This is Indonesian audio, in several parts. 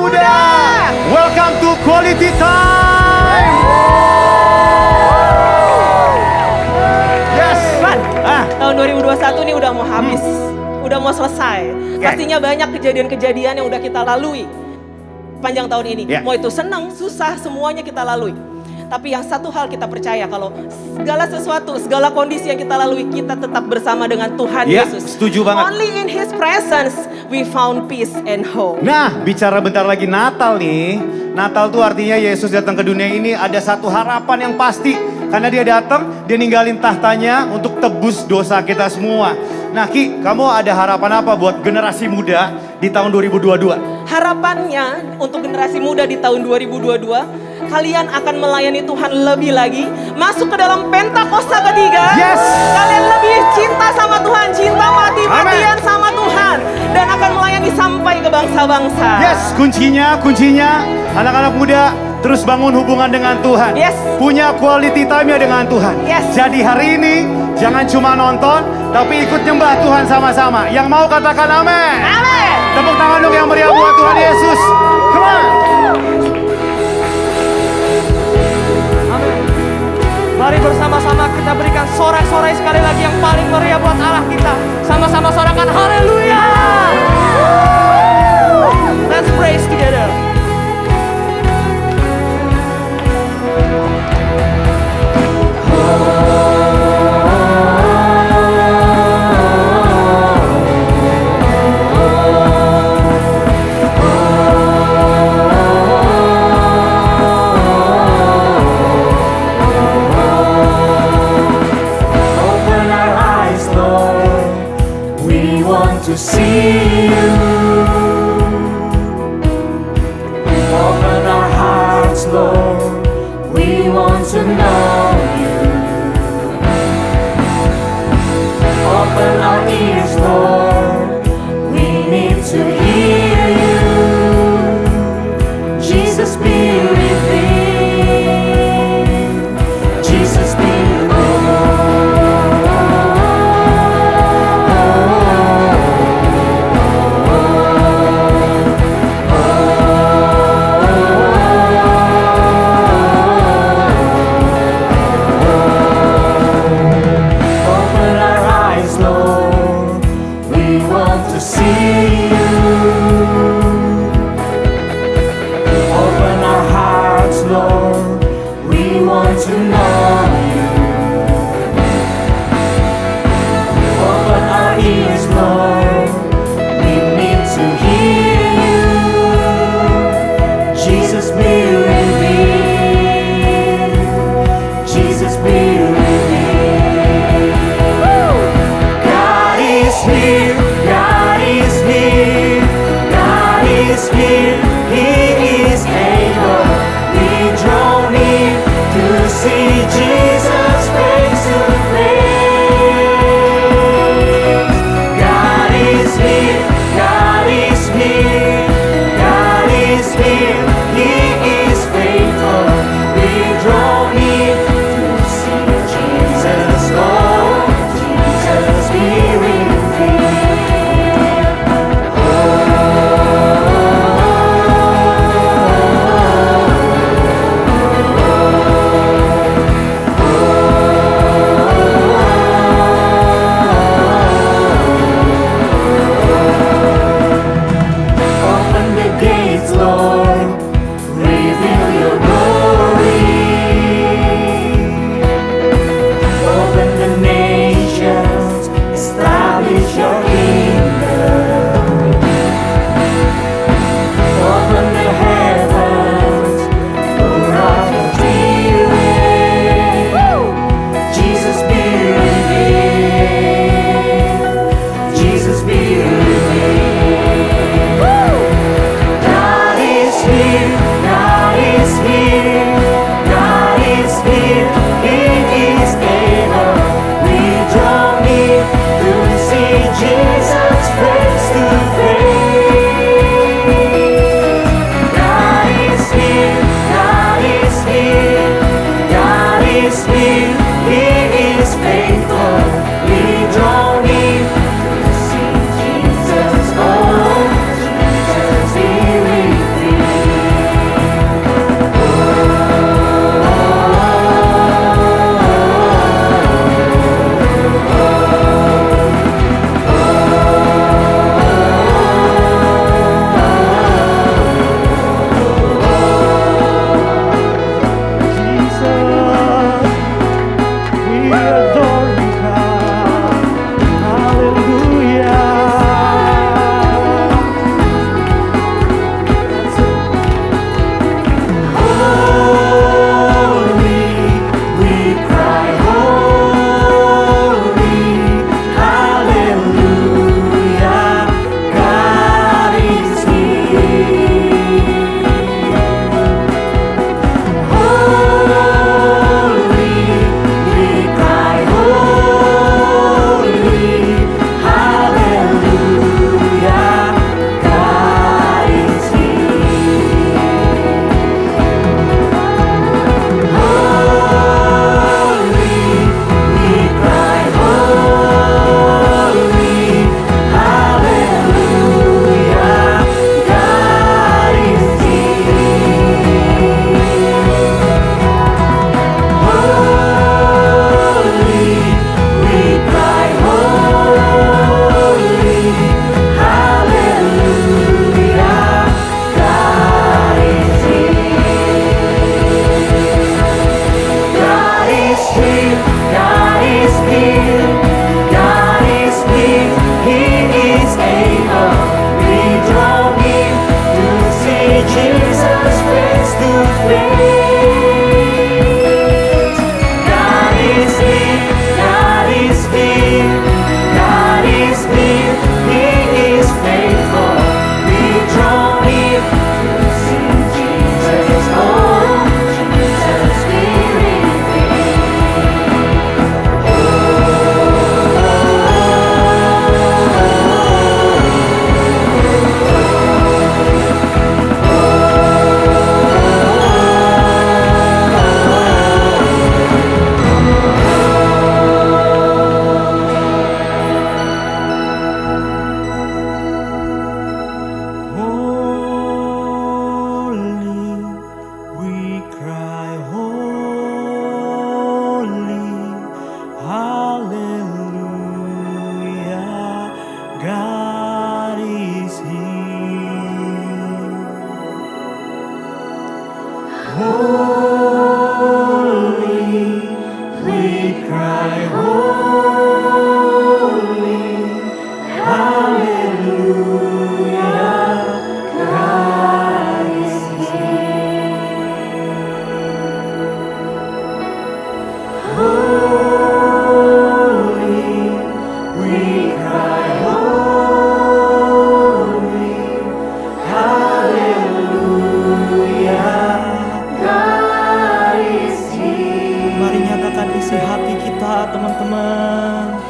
muda. Welcome to Quality Time. Yes. Tahun 2021 ini udah mau habis, udah mau selesai. Pastinya banyak kejadian-kejadian yang udah kita lalui panjang tahun ini. Mau itu senang, susah, semuanya kita lalui. Tapi yang satu hal kita percaya, kalau segala sesuatu, segala kondisi yang kita lalui, kita tetap bersama dengan Tuhan Yesus. Setuju banget. Only in His presence we found peace and hope. Nah, bicara bentar lagi Natal nih. Natal tuh artinya Yesus datang ke dunia ini ada satu harapan yang pasti. Karena dia datang, dia ninggalin tahtanya untuk tebus dosa kita semua. Nah Ki, kamu ada harapan apa buat generasi muda di tahun 2022? Harapannya untuk generasi muda di tahun 2022, kalian akan melayani Tuhan lebih lagi, masuk ke dalam Pentakosta ketiga. Yes. Kalian lebih cinta sama Tuhan, cinta mati-matian sama Tuhan, dan akan melayani sampai ke bangsa-bangsa. Yes, kuncinya anak-anak muda terus bangun hubungan dengan Tuhan. Yes. Punya quality time-nya dengan Tuhan. Yes. Jadi hari ini jangan cuma nonton, tapi ikut nyembah Tuhan sama-sama. Yang mau katakan amin. Amin. Tepuk tangan dong yang meriah buat Tuhan Yesus. Come on. Mari bersama-sama kita berikan sorak-sorai sekali lagi yang paling meriah buat Allah kita. Sama-sama sorakan haleluya. Let's praise together. To see you, open our hearts, Lord. We want to know you. Open our ears, Lord. We need to hear you. Jesus, be revealed. Jesus, be Mari nyatakan isi hati kita, teman-teman.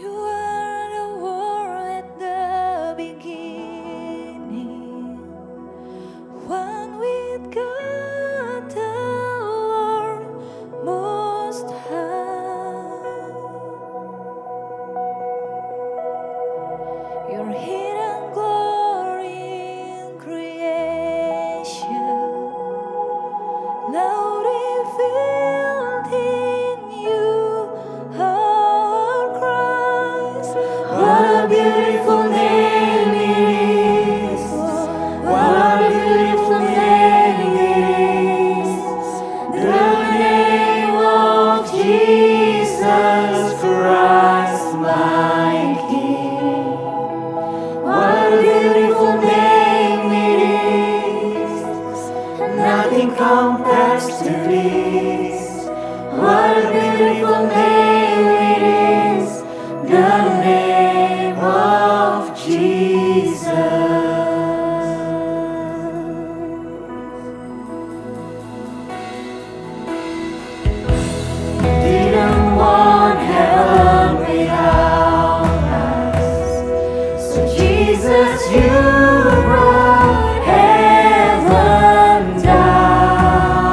You are the word at the beginning, one with God the Lord Most High. Your hidden glory in creation, now revealed in you, our Christ. What a beautiful name it is. What a beautiful name it is. The name of Jesus Christ, my King. What a beautiful name it is. Nothing compares to this. What a beautiful name it is. The name of Jesus. Didn't want heaven without us, so Jesus, you brought heaven down.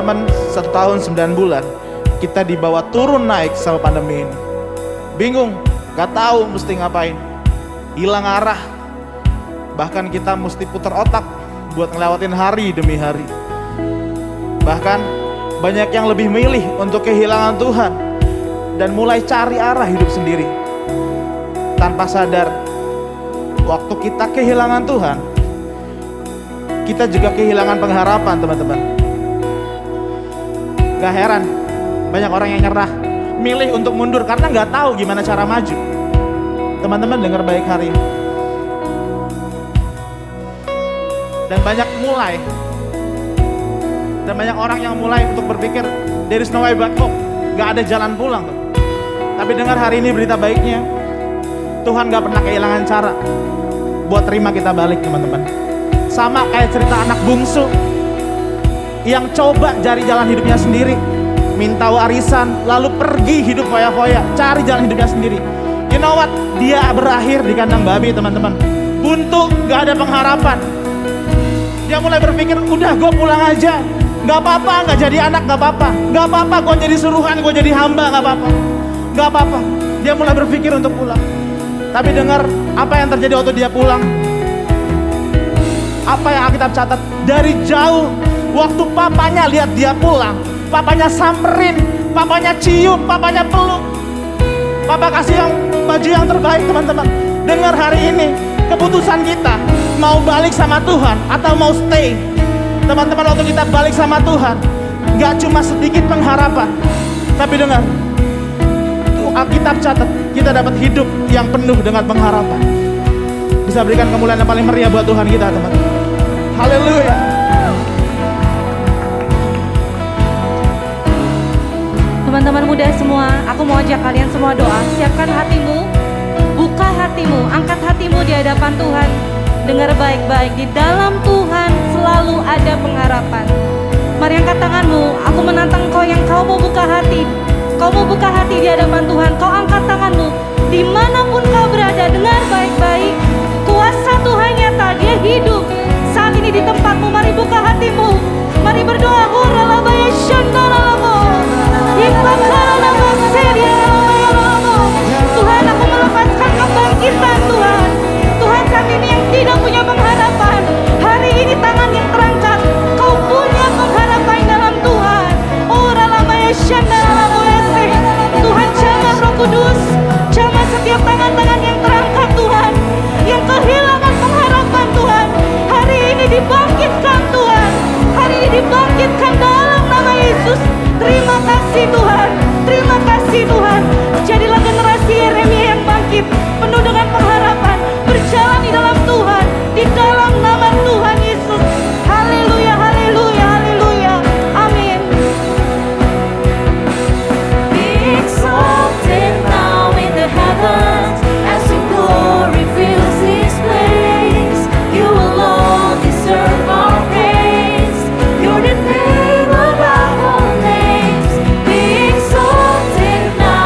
teman-teman 1 tahun 9 bulan kita dibawa turun naik sama pandemi ini. Bingung, gak tahu mesti ngapain, hilang arah. Bahkan kita mesti putar otak buat ngelewatin hari demi hari. Bahkan banyak yang lebih milih untuk kehilangan Tuhan dan mulai cari arah hidup sendiri. Tanpa sadar, waktu kita kehilangan Tuhan, kita juga kehilangan pengharapan, teman-teman. Gak heran, banyak orang yang nyerah, milih untuk mundur karena gak tahu gimana cara maju. Teman-teman dengar baik hari ini. Dan banyak orang yang mulai untuk berpikir, there is no way back home, gak ada jalan pulang. Tapi dengar hari ini berita baiknya, Tuhan gak pernah kehilangan cara buat terima kita balik, teman-teman. Sama kayak cerita anak bungsu yang coba cari jalan hidupnya sendiri, minta warisan, lalu pergi hidup foya-foya, cari jalan hidupnya sendiri. You know what? Dia berakhir di kandang babi, teman-teman. Buntu, gak ada pengharapan. Dia mulai berpikir, udah gue pulang aja, gak apa-apa, gak jadi anak, gak apa-apa, gak apa-apa, gue jadi suruhan, gue jadi hamba, gak apa-apa, gak apa-apa. Dia mulai berpikir untuk pulang. Tapi dengar apa yang terjadi waktu dia pulang. Apa yang Alkitab catat? Dari jauh, waktu papanya lihat dia pulang, papanya samperin, papanya cium, papanya peluk. Papa kasih yang baju yang terbaik, teman-teman. Dengar hari ini, keputusan kita mau balik sama Tuhan atau mau stay. Teman-teman, waktu kita balik sama Tuhan, gak cuma sedikit pengharapan, tapi dengar, Alkitab catat kita dapat hidup yang penuh dengan pengharapan. Bisa berikan kemuliaan yang paling meriah buat Tuhan kita, teman-teman. Haleluya. Teman-teman muda semua, aku mau ajak kalian semua doa. Siapkan hatimu, buka hatimu, angkat hatimu di hadapan Tuhan. Dengar baik-baik, di dalam Tuhan selalu ada pengharapan. Mari angkat tanganmu, aku menantang kau yang kau mau buka hati. Kau mau buka hati di hadapan Tuhan, kau angkat tanganmu. Dimanapun kau berada, dengar baik-baik. Kuasa Tuhan nyata, dia hidup. Saat ini di tempatmu, mari buka hatimu. Mari berdoa. Tuhan, aku melepaskan kebangkitan Tuhan. Tuhan, saat ini yang tidak punya pengharapan, hari ini tangan yang terangkat, kau punya pengharapan dalam Tuhan. Tuhan, jamah Roh Kudus, jamah setiap tangan-tangan yang terangkat Tuhan, yang kehilangan pengharapan Tuhan, hari ini dibangkitkan Tuhan, hari ini dibangkitkan dalam nama Yesus. Terima kasih Tuhan, terima kasih Tuhan. Jadilah generasi Yeremia yang bangkit, penuh dengan pengharapan, berjalan di dalam Tuhan, di dalam nama Tuhan Yesus. Haleluya, haleluya, haleluya. Amin. Be exalted now in the heavens as your glory fills this place. You alone deserve our praise. You're the name above all names. Be exalted now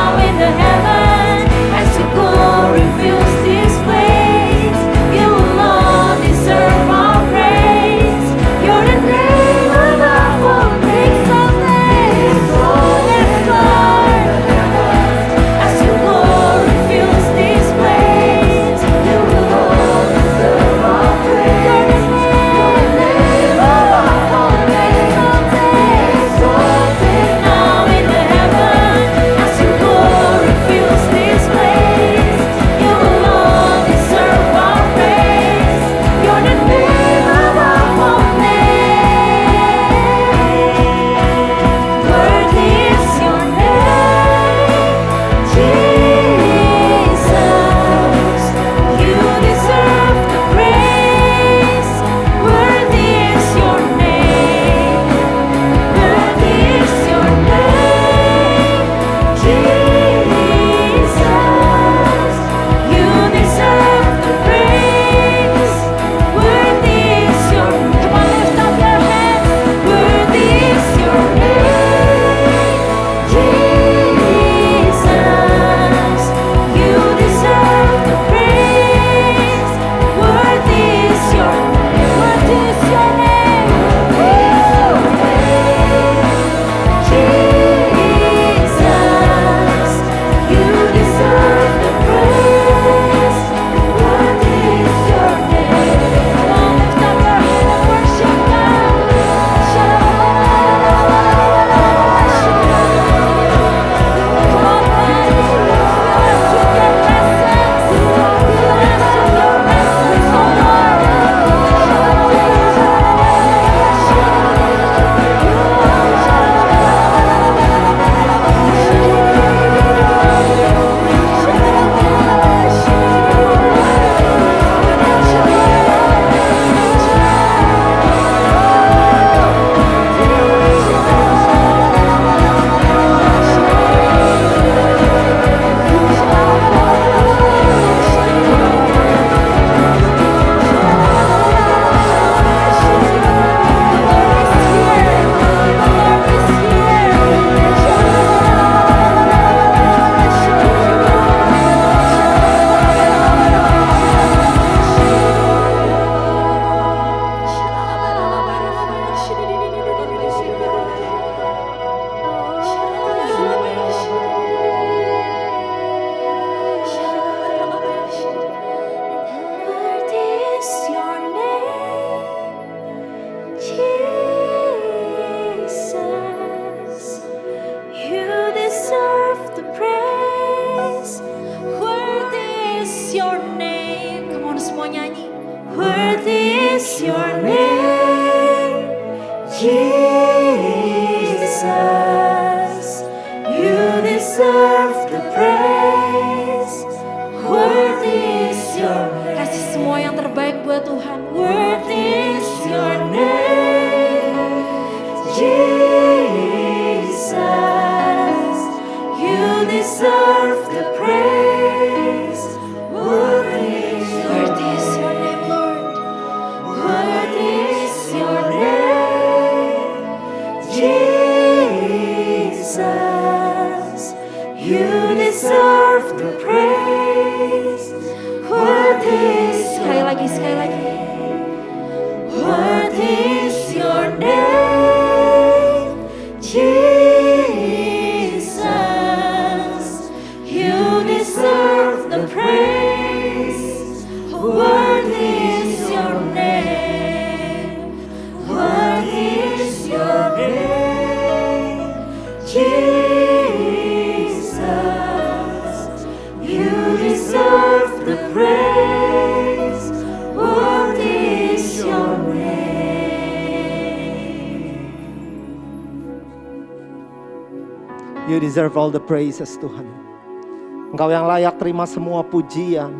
Worthy is your name, Jesus. You deserve the praise. Worthy is your name. Kasih semua yang terbaik buat Tuhan. Worthy is your name, Jesus. You deserve the praise. Worthy is your name, Lord. Worthy is your name, Jesus. You deserve the praise. Worthy is Sekali lagi. Worthy is your name, Jesus. You deserve the praise. Worthy is your name. Worthy is your name, Jesus. You deserve the praise. Worthy is your name. You deserve all the praises Tuhan. Engkau yang layak terima semua pujian.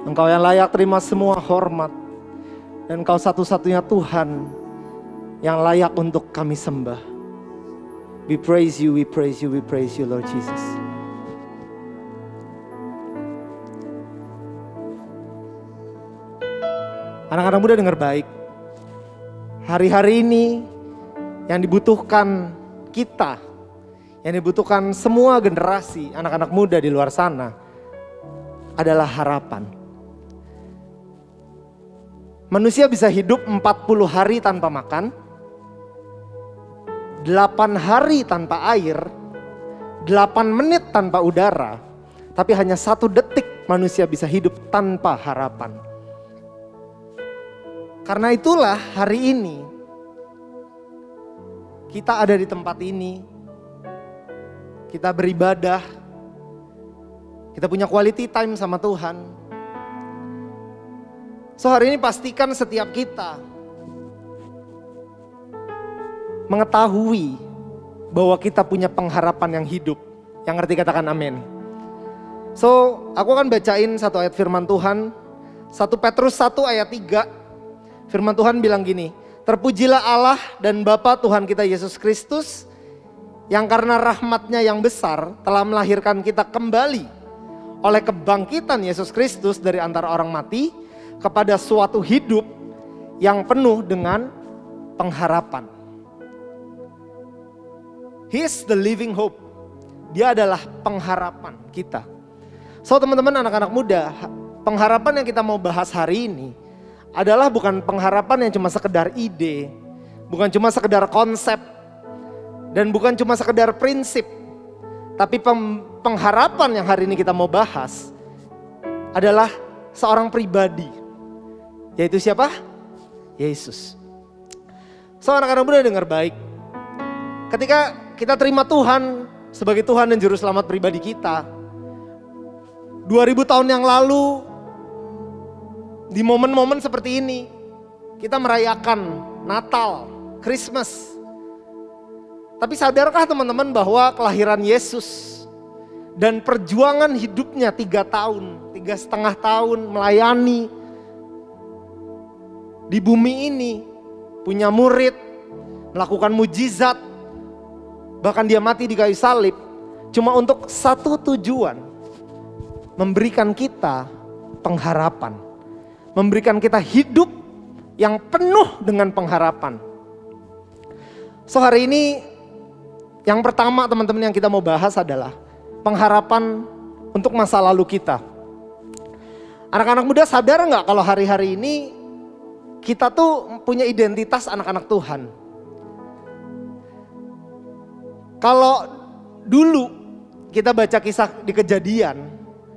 Engkau yang layak terima semua hormat. Dan Engkau satu-satunya Tuhan yang layak untuk kami sembah. We praise you, we praise you, we praise you Lord Jesus. Anak-anak muda dengar baik. Hari-hari ini yang dibutuhkan kita, yang dibutuhkan semua generasi anak-anak muda di luar sana adalah harapan. Manusia bisa hidup 40 hari tanpa makan, 8 hari tanpa air, 8 menit tanpa udara, tapi hanya 1 detik manusia bisa hidup tanpa harapan. Karena itulah hari ini kita ada di tempat ini. Kita beribadah, kita punya quality time sama Tuhan. So hari ini pastikan setiap kita mengetahui bahwa kita punya pengharapan yang hidup. Yang ngerti katakan amin. So aku akan bacain satu ayat firman Tuhan. 1 Petrus 1 ayat 3. Firman Tuhan bilang gini. Terpujilah Allah dan Bapa Tuhan kita Yesus Kristus, yang karena rahmatnya yang besar telah melahirkan kita kembali oleh kebangkitan Yesus Kristus dari antara orang mati kepada suatu hidup yang penuh dengan pengharapan. He is the living hope. Dia adalah pengharapan kita. So teman-teman anak-anak muda, pengharapan yang kita mau bahas hari ini adalah bukan pengharapan yang cuma sekedar ide, bukan cuma sekedar konsep, dan bukan cuma sekedar prinsip, tapi pengharapan yang hari ini kita mau bahas adalah seorang pribadi. Yaitu siapa? Yesus. So anak-anak muda dengar baik. Ketika kita terima Tuhan sebagai Tuhan dan Juru Selamat pribadi kita, 2000 tahun yang lalu, di momen-momen seperti ini, kita merayakan Natal, Christmas. Tapi sadarkah teman-teman bahwa kelahiran Yesus dan perjuangan hidupnya 3 tahun, 3,5 tahun melayani di bumi ini, punya murid, melakukan mujizat, bahkan dia mati di kayu salib, cuma untuk satu tujuan, memberikan kita pengharapan, memberikan kita hidup yang penuh dengan pengharapan. So hari ini yang pertama teman-teman yang kita mau bahas adalah pengharapan untuk masa lalu kita. Anak-anak muda sadar nggak kalau hari-hari ini kita tuh punya identitas anak-anak Tuhan. Kalau dulu kita baca kisah di Kejadian,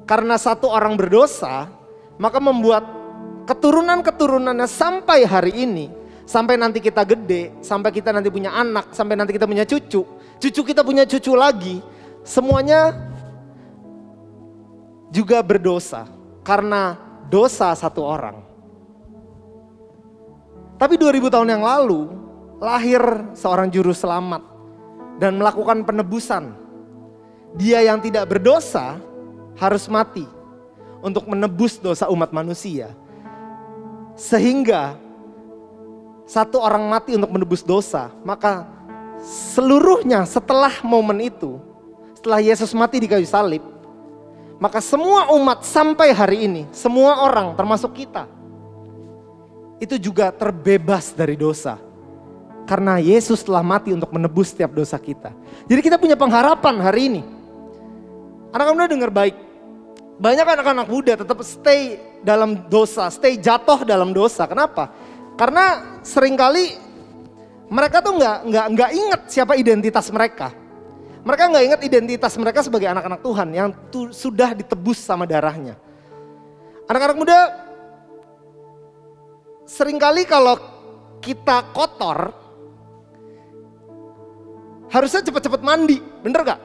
karena satu orang berdosa, maka membuat keturunan-keturunannya sampai hari ini, sampai nanti kita gede, sampai kita nanti punya anak, sampai nanti kita punya cucu, cucu kita punya cucu lagi, semuanya juga berdosa karena dosa satu orang. Tapi 2000 tahun yang lalu lahir seorang juru selamat dan melakukan penebusan. Dia yang tidak berdosa harus mati untuk menebus dosa umat manusia. Sehingga satu orang mati untuk menebus dosa, maka seluruhnya setelah momen itu, setelah Yesus mati di kayu salib, maka semua umat sampai hari ini, semua orang termasuk kita, itu juga terbebas dari dosa. Karena Yesus telah mati untuk menebus setiap dosa kita. Jadi kita punya pengharapan hari ini. Anak-anak muda dengar baik. Banyak anak-anak muda tetap stay dalam dosa, stay jatuh dalam dosa. Kenapa? Karena seringkali mereka tuh nggak ingat siapa identitas mereka. Mereka nggak ingat identitas mereka sebagai anak-anak Tuhan yang sudah ditebus sama darahnya. Anak-anak muda, seringkali kalau kita kotor, harusnya cepat-cepat mandi, bener gak?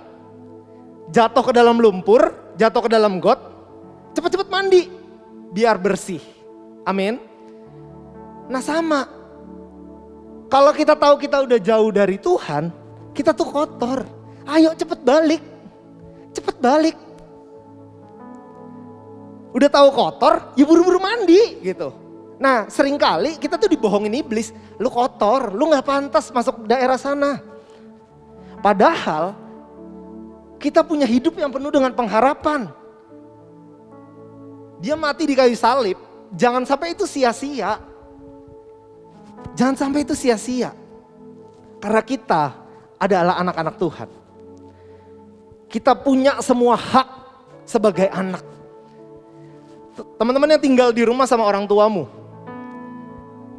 Jatuh ke dalam lumpur, jatuh ke dalam got, cepat-cepat mandi, biar bersih. Amin. Nah sama, kalau kita tahu kita udah jauh dari Tuhan, kita tuh kotor. Ayo cepet balik, cepet balik. Udah tahu kotor, ya buru-buru mandi gitu. Nah seringkali kita tuh dibohongin iblis, lu kotor, lu gak pantas masuk daerah sana. Padahal kita punya hidup yang penuh dengan pengharapan. Dia mati di kayu salib, jangan sampai itu sia-sia. Jangan sampai itu sia-sia. Karena kita adalah anak-anak Tuhan. Kita punya semua hak sebagai anak. Teman-teman yang tinggal di rumah sama orang tuamu.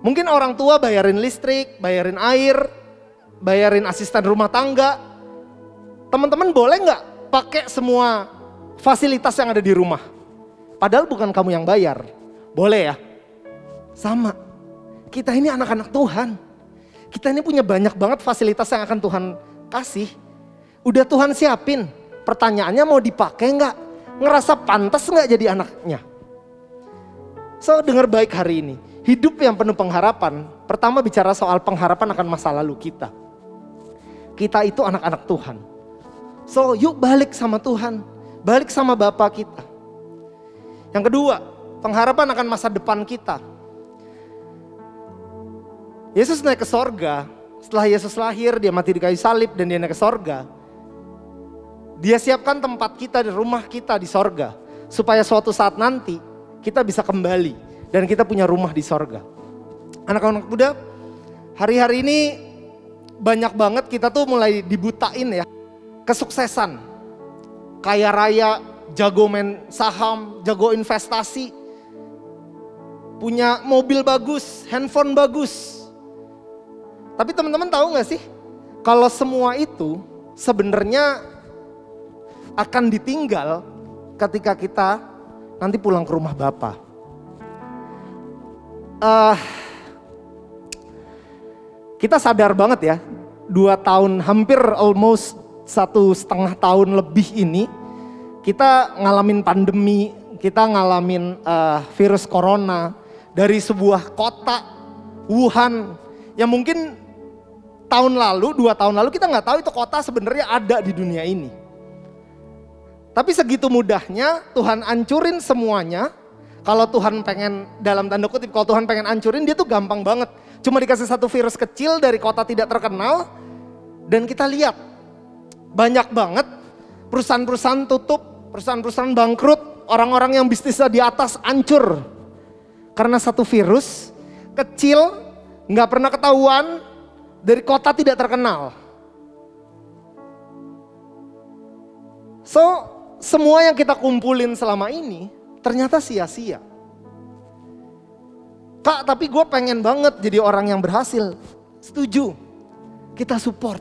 Mungkin orang tua bayarin listrik, bayarin air, bayarin asisten rumah tangga. Teman-teman boleh nggak pakai semua fasilitas yang ada di rumah? Padahal bukan kamu yang bayar. Boleh ya? Sama. Kita ini anak-anak Tuhan. Kita ini punya banyak banget fasilitas yang akan Tuhan kasih. Udah Tuhan siapin. Pertanyaannya mau dipakai nggak? Ngerasa pantas nggak jadi anaknya? So dengar baik hari ini. Hidup yang penuh pengharapan. Pertama bicara soal pengharapan akan masa lalu kita. Kita itu anak-anak Tuhan. So yuk balik sama Tuhan, balik sama Bapa kita. Yang kedua, pengharapan akan masa depan kita. Yesus naik ke sorga, setelah Yesus lahir, dia mati di kayu salib dan dia naik ke sorga. Dia siapkan tempat kita di rumah kita di sorga. Supaya suatu saat nanti kita bisa kembali dan kita punya rumah di sorga. Anak-anak muda, hari-hari ini banyak banget kita tuh mulai dibutain ya. Kesuksesan, kaya raya, jago main saham, jago investasi, punya mobil bagus, handphone bagus. Tapi teman-teman tahu gak sih, kalau semua itu sebenarnya akan ditinggal ketika kita nanti pulang ke rumah Bapa. Kita sadar banget ya, 2 tahun hampir almost 1,5 tahun lebih ini kita ngalamin pandemi, kita ngalamin virus corona dari sebuah kota Wuhan yang mungkin tahun lalu, 2 tahun lalu kita nggak tahu itu kota sebenarnya ada di dunia ini. Tapi segitu mudahnya Tuhan ancurin semuanya. Kalau Tuhan pengen, dalam tanda kutip, kalau Tuhan pengen ancurin dia tuh gampang banget. Cuma dikasih satu virus kecil dari kota tidak terkenal dan kita lihat banyak banget perusahaan-perusahaan tutup, perusahaan-perusahaan bangkrut, orang-orang yang bisnisnya di atas hancur. Karena satu virus kecil, nggak pernah ketahuan, dari kota tidak terkenal. So, semua yang kita kumpulin selama ini ternyata sia-sia. Kak, tapi gue pengen banget jadi orang yang berhasil. Setuju, kita support.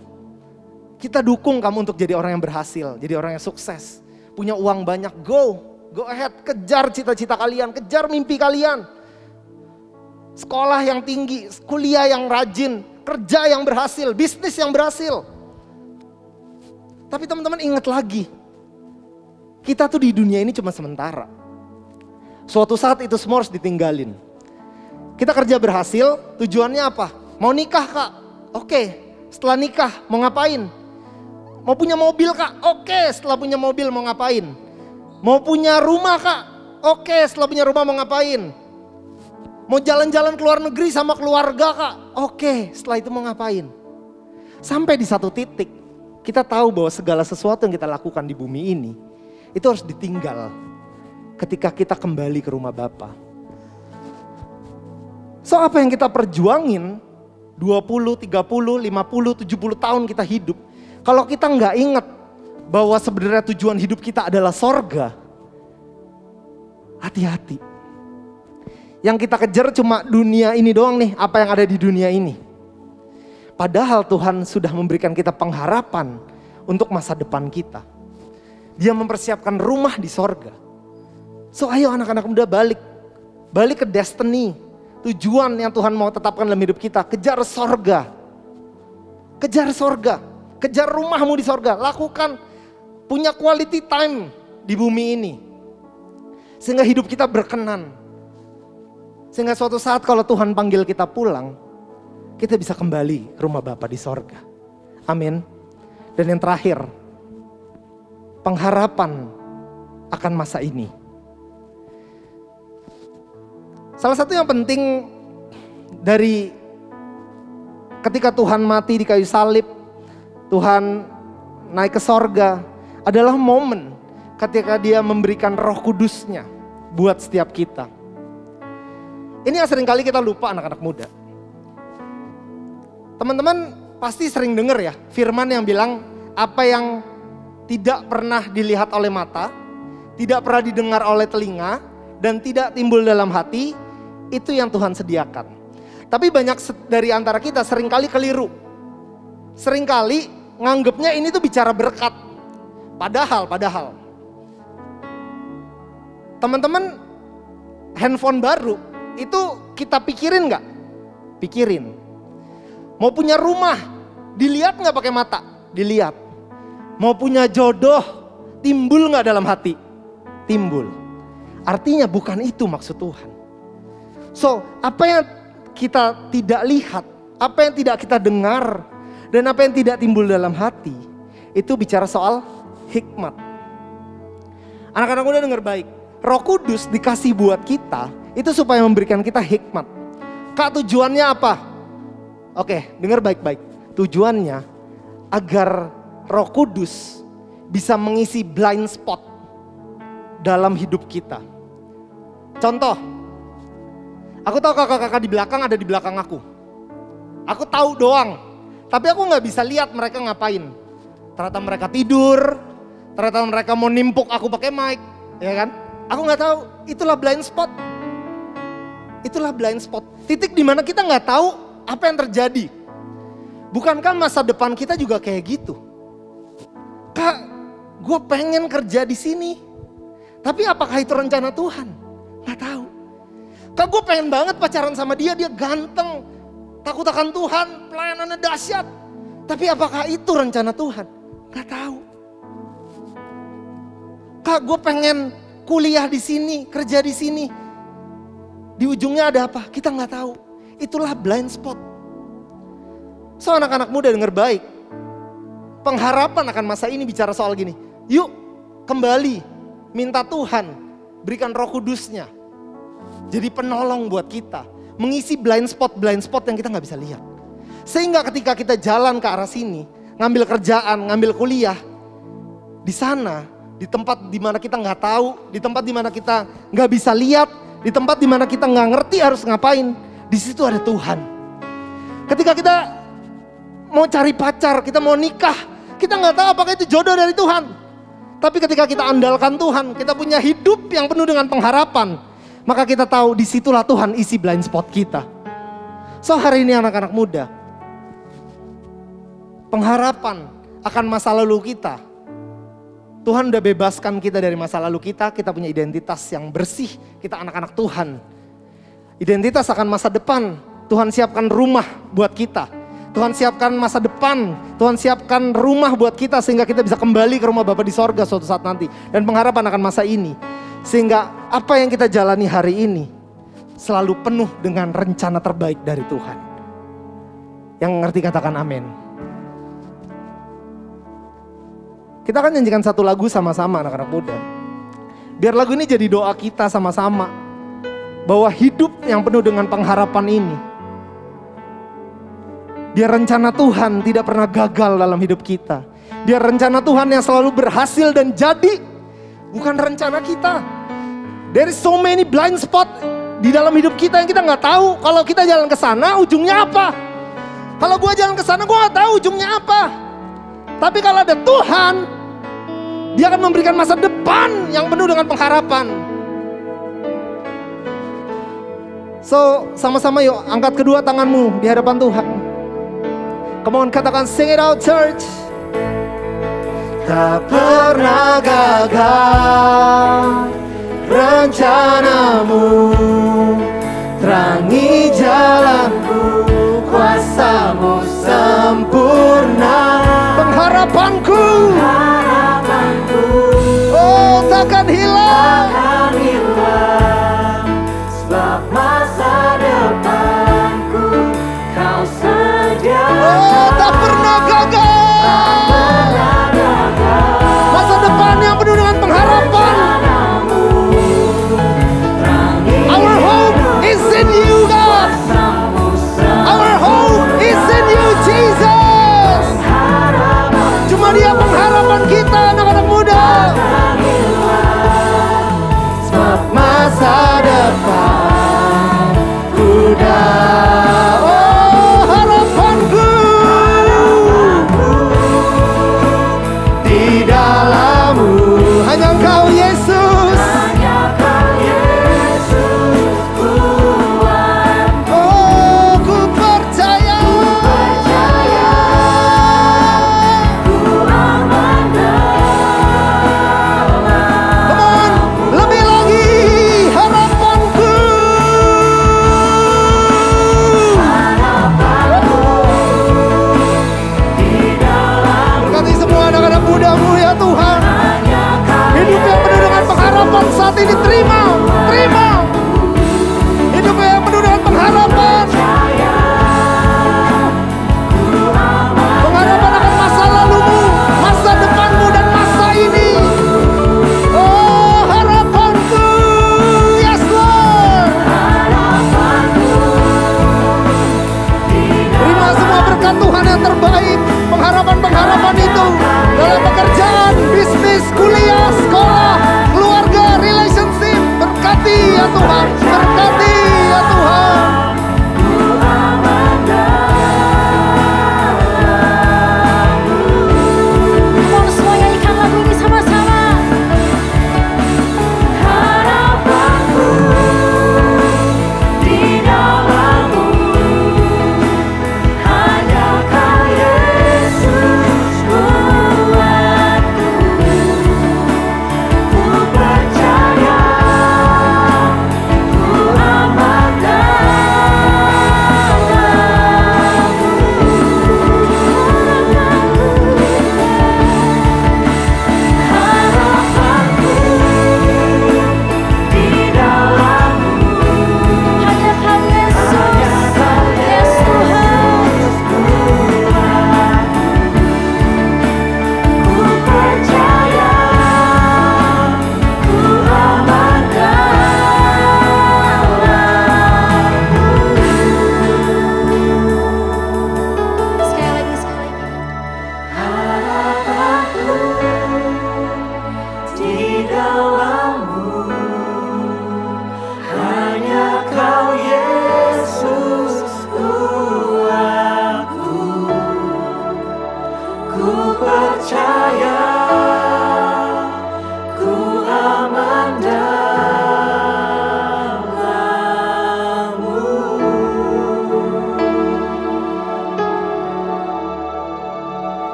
Kita dukung kamu untuk jadi orang yang berhasil, jadi orang yang sukses. Punya uang banyak, go ahead, kejar cita-cita kalian, kejar mimpi kalian. Sekolah yang tinggi, kuliah yang rajin, kerja yang berhasil, bisnis yang berhasil. Tapi teman-teman ingat lagi, kita tuh di dunia ini cuma sementara. Suatu saat itu semua harus ditinggalin. Kita kerja berhasil, tujuannya apa? Mau nikah kak? Oke, setelah nikah mau ngapain? Mau punya mobil kak? Oke, setelah punya mobil mau ngapain? Mau punya rumah kak? Oke, setelah punya rumah mau ngapain? Mau jalan-jalan ke luar negeri sama keluarga kak? Oke, setelah itu mau ngapain? Sampai di satu titik, kita tahu bahwa segala sesuatu yang kita lakukan di bumi ini, itu harus ditinggal ketika kita kembali ke rumah Bapa. So apa yang kita perjuangin 20, 30, 50, 70 tahun kita hidup. Kalau kita nggak ingat bahwa sebenarnya tujuan hidup kita adalah sorga. Hati-hati. Yang kita kejar cuma dunia ini doang nih, apa yang ada di dunia ini. Padahal Tuhan sudah memberikan kita pengharapan untuk masa depan kita. Dia mempersiapkan rumah di sorga. So ayo anak-anak muda balik ke destiny. Tujuan yang Tuhan mau tetapkan dalam hidup kita. Kejar sorga. Kejar sorga. Kejar rumahmu di sorga. Lakukan. Punya quality time di bumi ini. Sehingga hidup kita berkenan. Sehingga suatu saat kalau Tuhan panggil kita pulang, kita bisa kembali ke rumah Bapa di sorga. Amin. Dan yang terakhir, pengharapan akan masa ini. Salah satu yang penting dari ketika Tuhan mati di kayu salib, Tuhan naik ke sorga, adalah momen ketika Dia memberikan Roh Kudus-Nya buat setiap kita. Ini yang seringkali kita lupa anak-anak muda. Teman-teman pasti sering dengar ya firman yang bilang apa yang tidak pernah dilihat oleh mata, tidak pernah didengar oleh telinga, dan tidak timbul dalam hati, itu yang Tuhan sediakan. Tapi banyak dari antara kita seringkali keliru. Seringkali nganggepnya ini tuh bicara berkat. Padahal. Teman-teman, handphone baru itu kita pikirin gak? Pikirin. Mau punya rumah, dilihat gak pakai mata? Dilihat. Mau punya jodoh, timbul gak dalam hati? Timbul. Artinya bukan itu maksud Tuhan. So, apa yang kita tidak lihat, apa yang tidak kita dengar, dan apa yang tidak timbul dalam hati, itu bicara soal hikmat. Anak-anak muda dengar baik, Roh Kudus dikasih buat kita, itu supaya memberikan kita hikmat. Kak, tujuannya apa? Oke, dengar baik-baik. Tujuannya agar Roh Kudus bisa mengisi blind spot dalam hidup kita. Contoh, aku tahu kakak-kakak di belakang ada di belakang aku. Aku tahu doang, tapi aku gak bisa lihat mereka ngapain. Ternyata mereka tidur, ternyata mereka mau nimpuk aku pakai mic, ya kan? Aku gak tahu, itulah blind spot. Itulah blind spot. Titik dimana kita gak tahu apa yang terjadi. Bukankah masa depan kita juga kayak gitu? Kak, gue pengen kerja di sini, tapi apakah itu rencana Tuhan? Gak tahu. Kak, gue pengen banget pacaran sama dia ganteng, takut akan Tuhan, pelayanannya dahsyat. Tapi apakah itu rencana Tuhan? Gak tahu. Kak, gue pengen kuliah di sini, kerja di sini. Di ujungnya ada apa? Kita gak tahu. Itulah blind spot. So anak-anak muda dengar baik. Pengharapan akan masa ini bicara soal gini. Yuk kembali minta Tuhan berikan Roh Kudus-Nya. Jadi penolong buat kita. Mengisi blind spot yang kita gak bisa lihat. Sehingga ketika kita jalan ke arah sini, ngambil kerjaan, ngambil kuliah, di sana, di tempat dimana kita gak tahu, di tempat dimana kita gak bisa lihat, di tempat dimana kita gak ngerti harus ngapain, di situ ada Tuhan. Ketika kita mau cari pacar, kita mau nikah, kita gak tahu apakah itu jodoh dari Tuhan. Tapi ketika kita andalkan Tuhan, kita punya hidup yang penuh dengan pengharapan, maka kita tahu disitulah Tuhan isi blind spot kita. So hari ini anak-anak muda, pengharapan akan masa lalu kita. Tuhan udah bebaskan kita dari masa lalu kita punya identitas yang bersih, kita anak-anak Tuhan. Identitas akan masa depan, Tuhan siapkan rumah buat kita. Tuhan siapkan masa depan, Tuhan siapkan rumah buat kita sehingga kita bisa kembali ke rumah Bapa di sorga suatu saat nanti. Dan pengharapan akan masa ini. Sehingga apa yang kita jalani hari ini, selalu penuh dengan rencana terbaik dari Tuhan. Yang ngerti katakan amin. Kita akan nyanyikan satu lagu sama-sama anak-anak muda. Biar lagu ini jadi doa kita sama-sama. Bahwa hidup yang penuh dengan pengharapan ini, biar rencana Tuhan tidak pernah gagal dalam hidup kita. Biar rencana Tuhan yang selalu berhasil dan jadi, bukan rencana kita. There is so many blind spot di dalam hidup kita yang kita nggak tahu. Kalau kita jalan ke sana, ujungnya apa? Kalau gua jalan ke sana, gua nggak tahu ujungnya apa. Tapi kalau ada Tuhan, Dia akan memberikan masa depan yang penuh dengan pengharapan. So, sama-sama yuk angkat kedua tanganmu di hadapan Tuhan. Come on, katakan sing it out church. Tak pernah gagal rencanamu, terangi jalanku, kuasamu sempurna. Pengharapanku